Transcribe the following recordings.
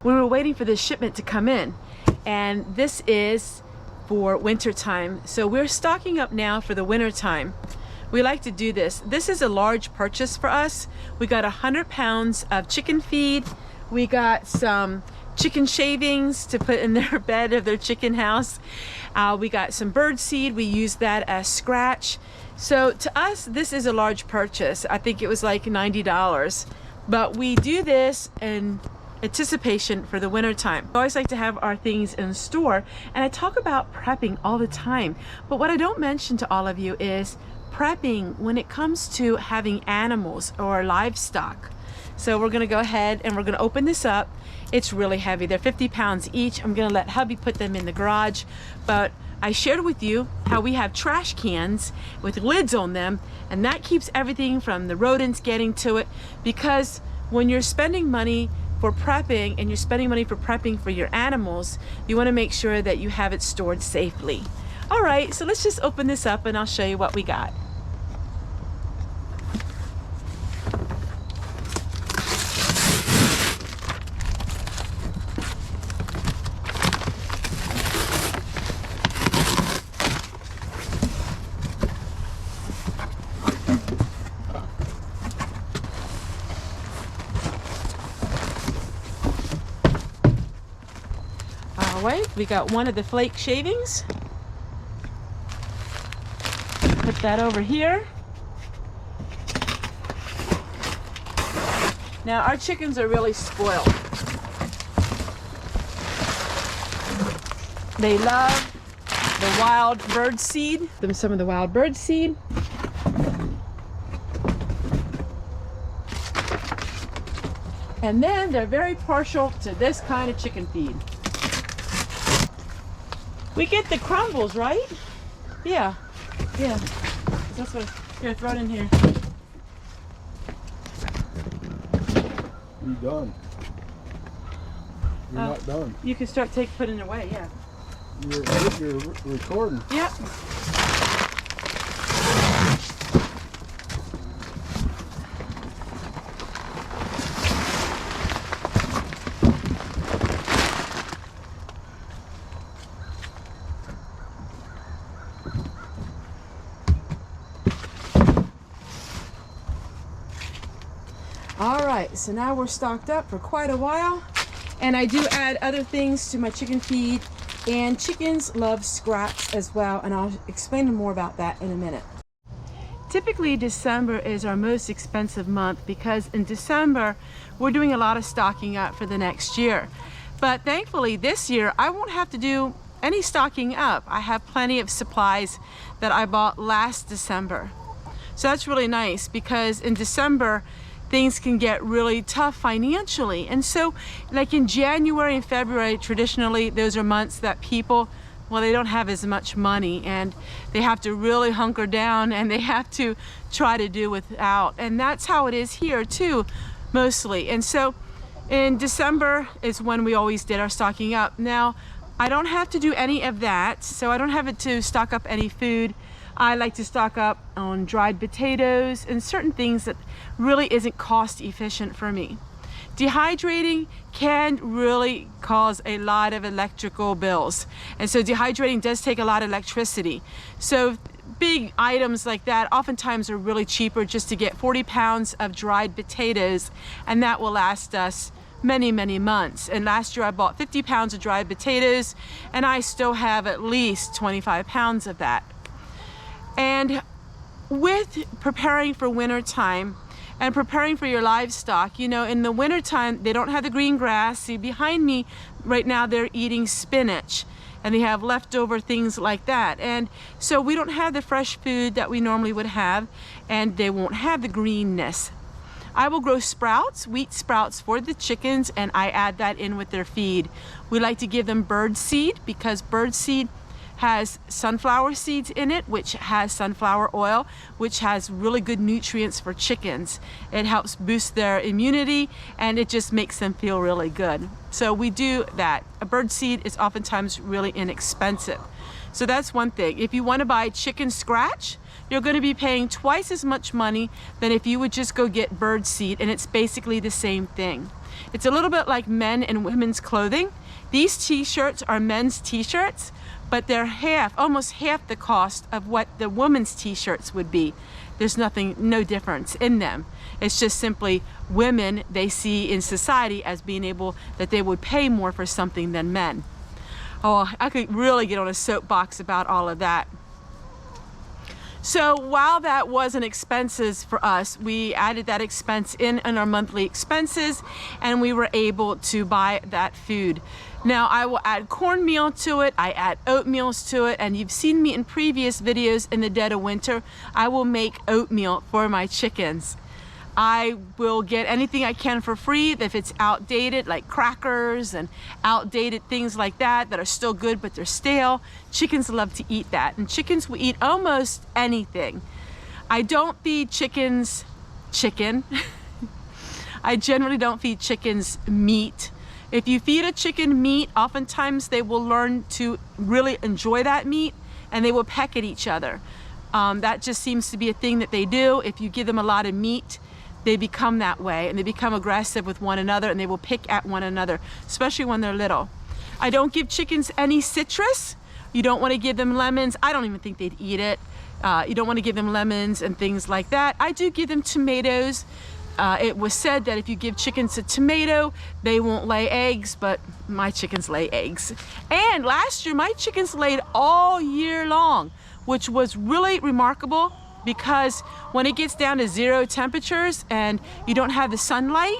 We were waiting for this shipment to come in, and this is for winter time. So we're stocking up now for the winter time. We like to do this. This is a large purchase for us. We got 100 pounds of chicken feed. We got some chicken shavings to put in their bed of their chicken house. We got some bird seed. We use that as scratch. So to us, this is a large purchase. I think it was like $90. But we do this in anticipation for the winter time. I always like to have our things in store, and I talk about prepping all the time. But what I don't mention to all of you is prepping when it comes to having animals or livestock. So we're gonna go ahead and we're gonna open this up. It's really heavy. They're 50 pounds each. I'm gonna let hubby put them in the garage, but I shared with you how we have trash cans with lids on them, and that keeps everything from the rodents getting to it, because when you're spending money for prepping and you're spending money for prepping for your animals, you want to make sure that you have it stored safely. All right, so let's just open this up and I'll show you what we got. All right, we got one of the flake shavings. Put that over here. Now our chickens are really spoiled. They love the wild bird seed. Give them some of the wild bird seed. And then they're very partial to this kind of chicken feed. We get the crumbles, right? Yeah. Yeah. That's what. Here, throw it in here. You done? You're not done. You can start putting it away. Yeah. You're recording. Yep. All right, so now we're stocked up for quite a while, and I do add other things to my chicken feed, and chickens love scraps as well, and I'll explain more about that in a minute. Typically December is our most expensive month because in December we're doing a lot of stocking up for the next year. But thankfully this year I won't have to do any stocking up. I have plenty of supplies that I bought last December. So that's really nice, because in December things can get really tough financially. And so like in January and February, traditionally those are months that people, well, they don't have as much money and they have to really hunker down and they have to try to do without. And that's how it is here too, mostly. And so in December is when we always did our stocking up. Now, I don't have to do any of that, so I don't have to stock up any food. I like to stock up on dried potatoes and certain things that really isn't cost efficient for me. Dehydrating can really cause a lot of electrical bills. And so dehydrating does take a lot of electricity. So big items like that oftentimes are really cheaper, just to get 40 pounds of dried potatoes, and that will last us many, many months. And last year I bought 50 pounds of dried potatoes, and I still have at least 25 pounds of that. And with preparing for winter time and preparing for your livestock, you know, in the winter time they don't have the green grass. See behind me right now, they're eating spinach and they have leftover things like that. And so we don't have the fresh food that we normally would have, and they won't have the greenness. I will grow sprouts, wheat sprouts for the chickens, and I add that in with their feed. We like to give them bird seed because bird seed has sunflower seeds in it, which has sunflower oil, which has really good nutrients for chickens. It helps boost their immunity and it just makes them feel really good. So we do that. A bird seed is oftentimes really inexpensive. So that's one thing. If you want to buy chicken scratch, you're going to be paying twice as much money than if you would just go get bird seed, and it's basically the same thing. It's a little bit like men and women's clothing. These t-shirts are men's t-shirts, but they're almost half the cost of what the women's t-shirts would be. There's no difference in them. It's just simply women they see in society as being able, that they would pay more for something than men. Oh, I could really get on a soapbox about all of that. So while that wasn't expenses for us, we added that expense in our monthly expenses, and we were able to buy that food. Now I will add cornmeal to it, I add oatmeals to it, and you've seen me in previous videos in the dead of winter. I will make oatmeal for my chickens. I will get anything I can for free if it's outdated, like crackers and outdated things like that are still good but they're stale. Chickens love to eat that, and chickens will eat almost anything. I don't feed chickens chicken. I generally don't feed chickens meat. If you feed a chicken meat, oftentimes they will learn to really enjoy that meat, and they will peck at each other. That just seems to be a thing that they do. If you give them a lot of meat, they become that way, and they become aggressive with one another, and they will pick at one another, especially when they're little. I don't give chickens any citrus. You don't want to give them lemons. I don't even think they'd eat it. You don't want to give them lemons and things like that. I do give them tomatoes. It was said that if you give chickens a tomato, they won't lay eggs, but my chickens lay eggs. And last year, my chickens laid all year long, which was really remarkable, because when it gets down to 0 temperatures and you don't have the sunlight,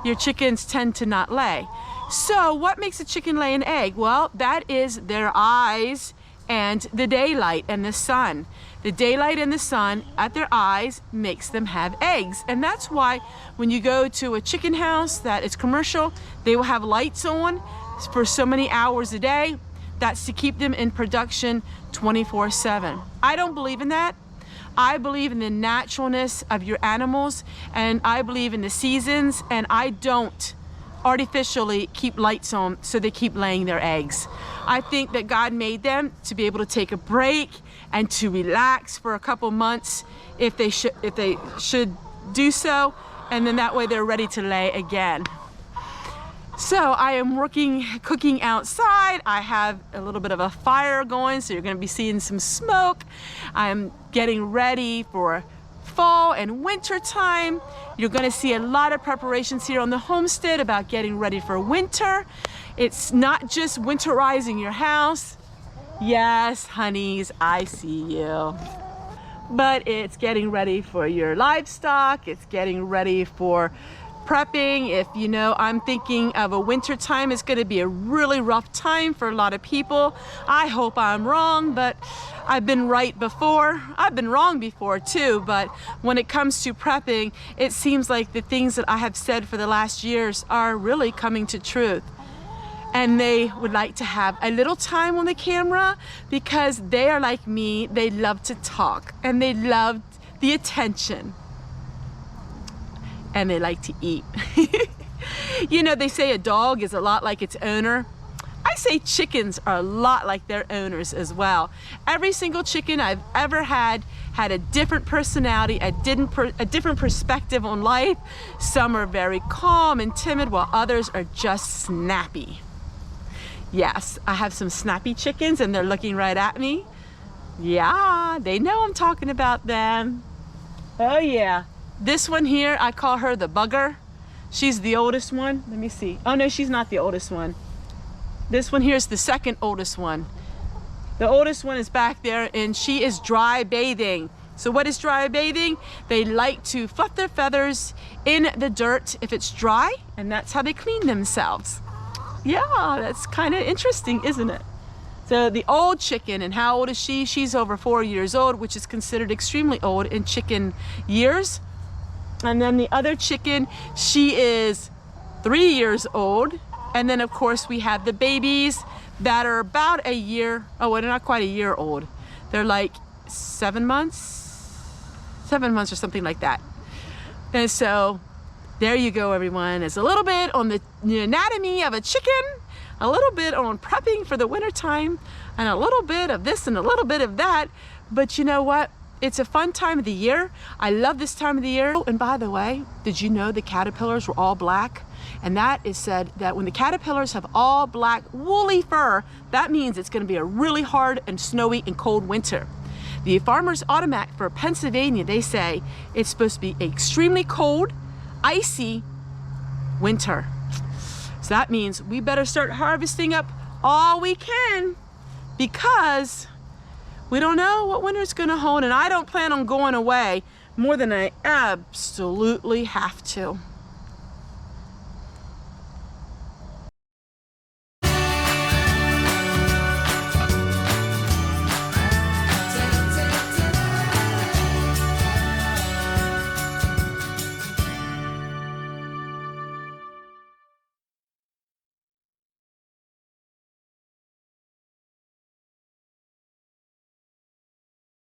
your chickens tend to not lay. So what makes a chicken lay an egg? Well, that is their eyes and the daylight and the sun. The daylight and the sun at their eyes makes them have eggs. And that's why when you go to a chicken house that is commercial, they will have lights on for so many hours a day. That's to keep them in production 24/7. I don't believe in that. I believe in the naturalness of your animals, and I believe in the seasons, and I don't artificially keep lights on so they keep laying their eggs. I think that God made them to be able to take a break and to relax for a couple months if they should do so, and then that way they're ready to lay again. So I am cooking outside. I have a little bit of a fire going, so you're gonna be seeing some smoke. I'm getting ready for fall and winter time. You're gonna see a lot of preparations here on the homestead about getting ready for winter. It's not just winterizing your house. Yes, honeys, I see you. But it's getting ready for your livestock. It's getting ready for prepping. If you know, I'm thinking of a winter time. It's going to be a really rough time for a lot of people. I hope I'm wrong, but I've been right before. I've been wrong before too, but when it comes to prepping, it seems like the things that I have said for the last years are really coming to truth. And they would like to have a little time on the camera because they are like me. They love to talk and they love the attention. And they like to eat. You know, they say a dog is a lot like its owner. I say chickens are a lot like their owners as well. Every single chicken I've ever had a different personality, a different perspective on life. Some are very calm and timid, while others are just snappy. Yes, I have some snappy chickens and they're looking right at me. Yeah, they know I'm talking about them. Oh yeah. This one here, I call her the bugger. She's the oldest one. Let me see. Oh no, she's not the oldest one. This one here is the second oldest one. The oldest one is back there and she is dry bathing. So what is dry bathing? They like to fluff their feathers in the dirt if it's dry, and that's how they clean themselves. Yeah, that's kind of interesting, isn't it? So the old chicken, and how old is she? She's over 4 years old, which is considered extremely old in chicken years. And then the other chicken, she is 3 years old. And then of course we have the babies that are about a year, oh, they're not quite a year old. They're like 7 months or something like that. And so There you go, everyone. It's a little bit on the anatomy of a chicken, a little bit on prepping for the winter time, and a little bit of this and a little bit of that. But you know what? It's a fun time of the year. I love this time of the year. Oh, and by the way, did you know the caterpillars were all black? And that is said that when the caterpillars have all black woolly fur, that means it's going to be a really hard and snowy and cold winter. The Farmer's Almanac for Pennsylvania, they say it's supposed to be extremely cold, icy winter. So that means we better start harvesting up all we can, because we don't know what winter's gonna hold, and I don't plan on going away more than I absolutely have to.